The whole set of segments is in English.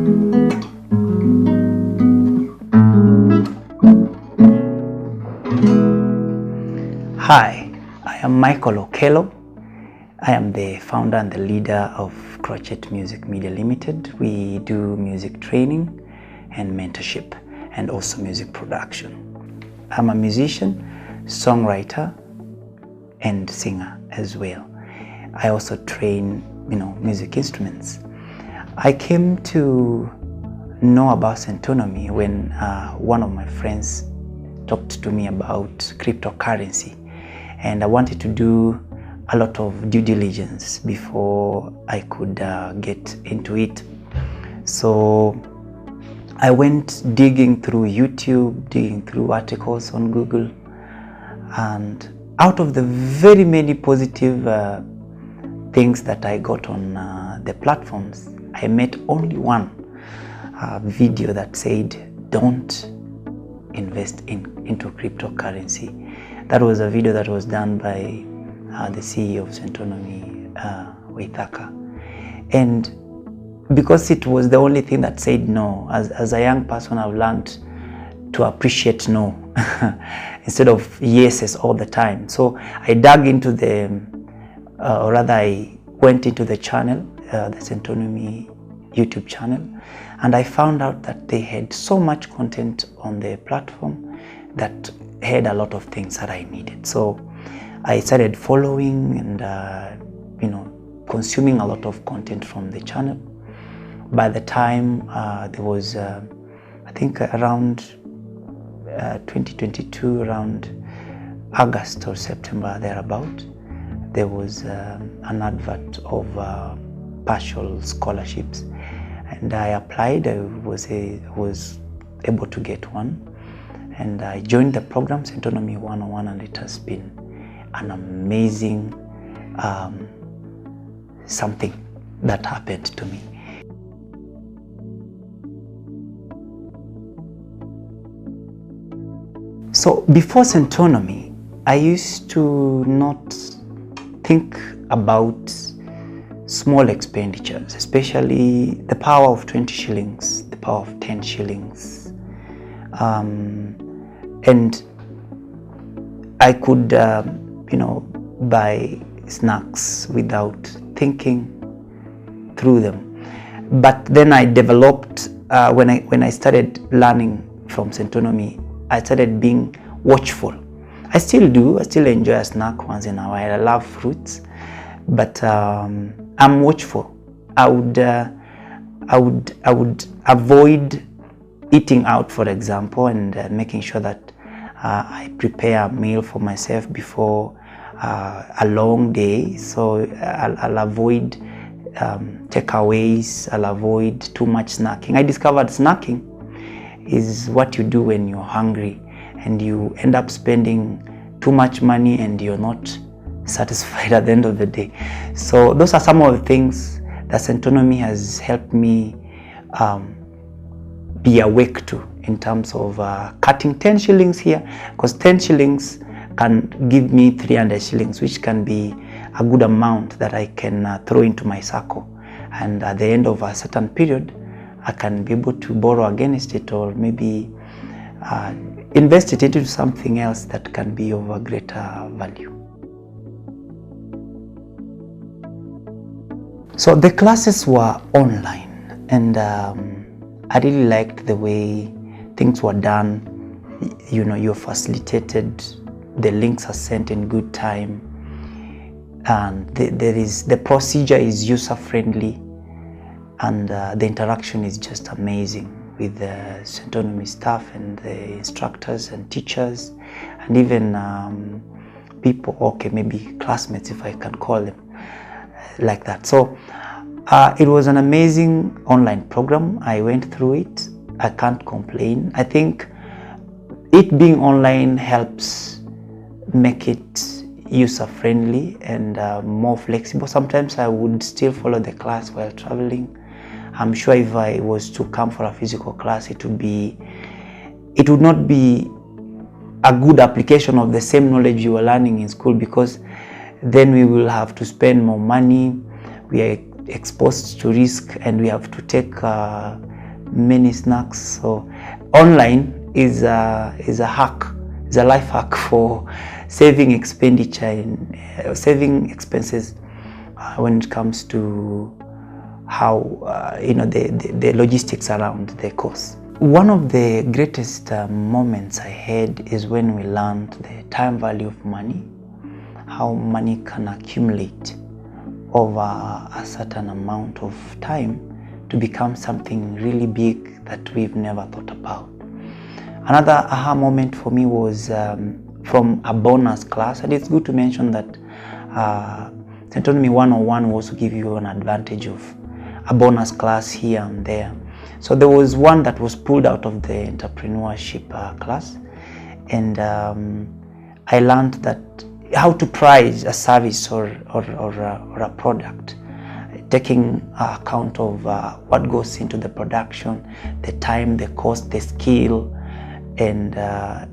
Hi, I am Michael Okello. I am the founder and the leader of Crochet Music Media Limited. We do music training and mentorship and also music production. I'm a musician, songwriter, and singer as well. I also train, music instruments. I came to know about Centonomy when one of my friends talked to me about cryptocurrency, and I wanted to do a lot of due diligence before I could get into it. So I went digging through YouTube, digging through articles on Google, and out of the very many positive things that I got on the platforms, I met only one video that said, don't invest into cryptocurrency. That was a video that was done by the CEO of Centonomy, and because it was the only thing that said no, as a young person, I've learned to appreciate no instead of yeses all the time. So I dug into I went into the channel, the Centonomy YouTube channel, and I found out that they had so much content on the platform that had a lot of things that I needed. So I started following and consuming a lot of content from the channel. By the time there was, I think around 2022, around August or September thereabout, there was an advert of partial scholarships, and I applied. I was able to get one, and I joined the program Centonomy 101, and it has been an amazing something that happened to me. So before Centonomy, I used to not think about small expenditures, especially the power of 20 shillings, the power of 10 shillings. And I could, buy snacks without thinking through them. But then I developed, when I started learning from Centonomy, I started being watchful. I still do. I still enjoy a snack once in a while. I love fruits, but I'm watchful. I would avoid eating out, for example, and making sure that I prepare a meal for myself before a long day. So I'll avoid takeaways. I'll avoid too much snacking. I discovered snacking is what you do when you're hungry and you end up spending too much money and you're not satisfied at the end of the day. So those are some of the things that Centonomy has helped me be awake to, in terms of cutting 10 shillings here, because 10 shillings can give me 300 shillings, which can be a good amount that I can throw into my circle. And at the end of a certain period, I can be able to borrow against it, or maybe invest it into something else that can be of a greater value. So the classes were online, and I really liked the way things were done. You're facilitated, the links are sent in good time, and the procedure is user-friendly, and the interaction is just amazing with the Centonomy staff and the instructors and teachers, and even people, maybe classmates, if I can call them like that. So it was an amazing online program. I went through it. I can't complain. I think it being online helps make it user-friendly and more flexible. Sometimes I would still follow the class while traveling. I'm sure if I was to come for a physical class, it would not be a good application of the same knowledge you were learning in school, because then we will have to spend more money. We are exposed to risk, and we have to take many snacks. So online is a hack, is a life hack for saving expenditure and saving expenses when it comes to how the logistics around the course. One of the greatest moments I had is when we learned the time value of money, how money can accumulate over a certain amount of time to become something really big that we've never thought about. Another aha moment for me was from a bonus class, and it's good to mention that Centonomy 101 will also give you an advantage of a bonus class here and there. So there was one that was pulled out of the entrepreneurship class, and I learned that how to price a service or a product, taking account of what goes into the production, the time, the cost, the skill, and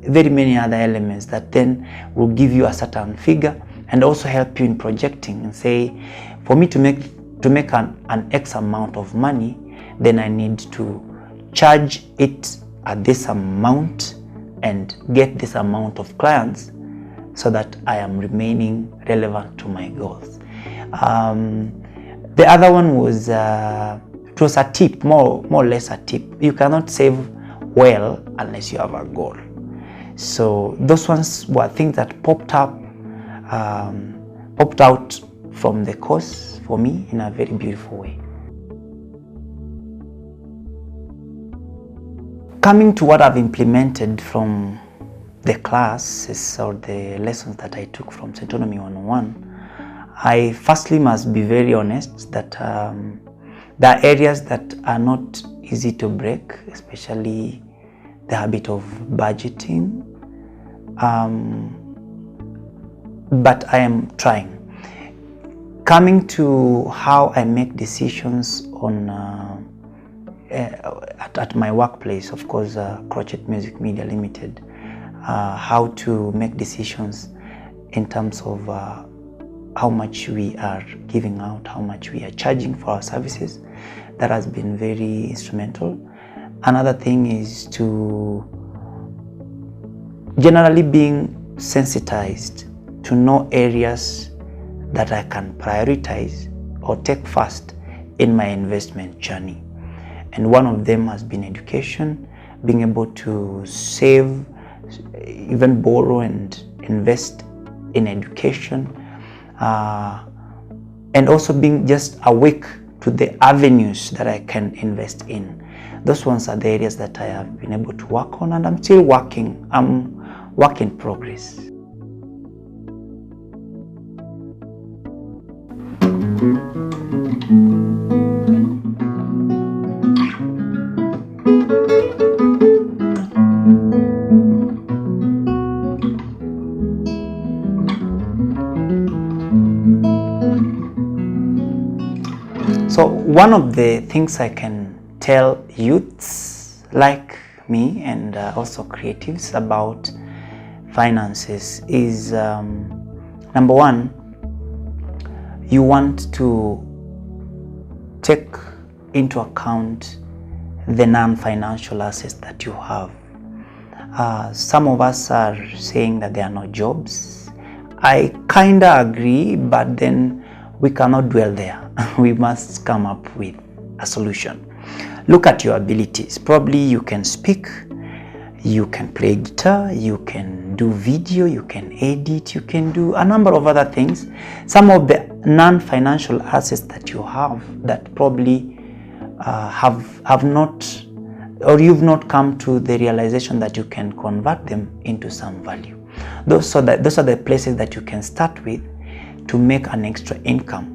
very many other elements that then will give you a certain figure and also help you in projecting and say, for me to make an X amount of money, then I need to charge it at this amount and get this amount of clients so that I am remaining relevant to my goals. The other one was, it was a tip, more or less a tip. You cannot save well unless you have a goal. So those ones were things that popped out from the course for me in a very beautiful way. Coming to what I've implemented from the classes or the lessons that I took from Centonomy 101, I firstly must be very honest that there are areas that are not easy to break, especially the habit of budgeting, but I am trying. Coming to how I make decisions on at my workplace, of course, Crochet Music Media Limited, how to make decisions in terms of how much we are giving out, how much we are charging for our services. That has been very instrumental. Another thing is to generally being sensitized to know areas that I can prioritize or take first in my investment journey. And one of them has been education, being able to save, even borrow and invest in education, and also being just awake to the avenues that I can invest in. Those ones are the areas that I have been able to work on, and I'm still working. I'm work in progress. So one of the things I can tell youths like me and also creatives about finances is, number one, you want to take into account the non-financial assets that you have. Some of us are saying that there are no jobs. I kinda agree, but then we cannot dwell there. We must come up with a solution. Look at your abilities. Probably you can speak, you can play guitar, you can do video, you can edit, you can do a number of other things. Some of the non-financial assets that you have that probably have not, or you've not come to the realization that you can convert them into some value. Those are the places that you can start with to make an extra income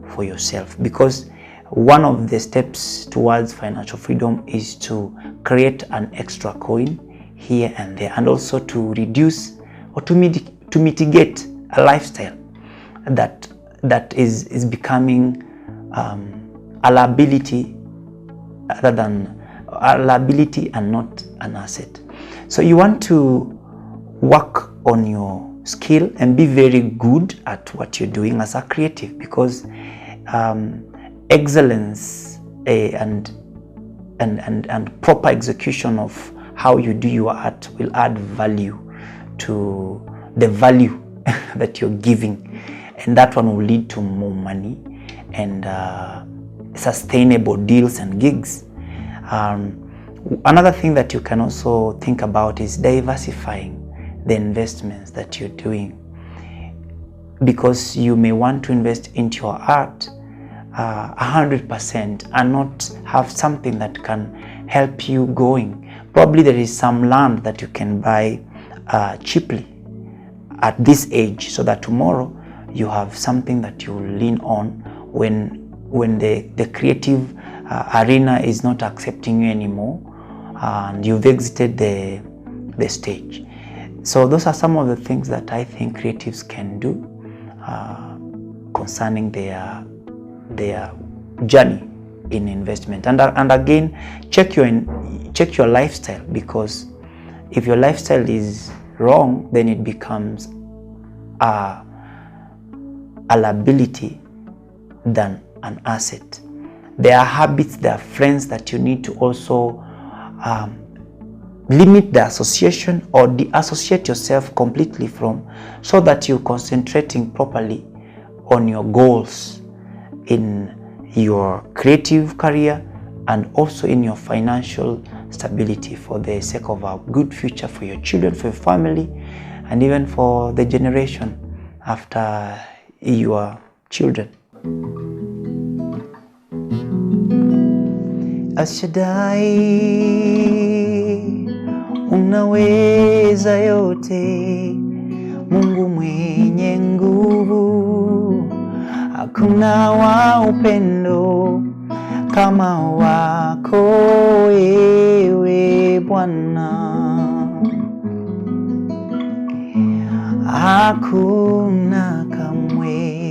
for yourself, because one of the steps towards financial freedom is to create an extra coin here and there, and also to reduce or to mitigate a lifestyle that is becoming a liability rather than a liability and not an asset. So you want to work on your skill and be very good at what you're doing as a creative, because excellence and and proper execution of how you do your art will add value to the value that you're giving, and that one will lead to more money and sustainable deals and gigs. Another thing that you can also think about is diversifying the investments that you're doing, because you may want to invest into your art 100% and not have something that can help you going. Probably there is some land that you can buy cheaply at this age, so that tomorrow you have something that you lean on when the creative arena is not accepting you anymore and you've exited the stage. So those are some of the things that I think creatives can do concerning their journey in investment. And again, check your lifestyle, because if your lifestyle is wrong, then it becomes a liability than an asset. There are habits, there are friends that you need to also limit the association or de-associate yourself completely from, so that you're concentrating properly on your goals in your creative career and also in your financial stability, for the sake of a good future for your children, for your family, and even for the generation after your children. El Shaddai, unaweza yote, Mungu mwenye nguvu, hakuna wa upendo kama wako ewe Bwana. Hakuna kamwe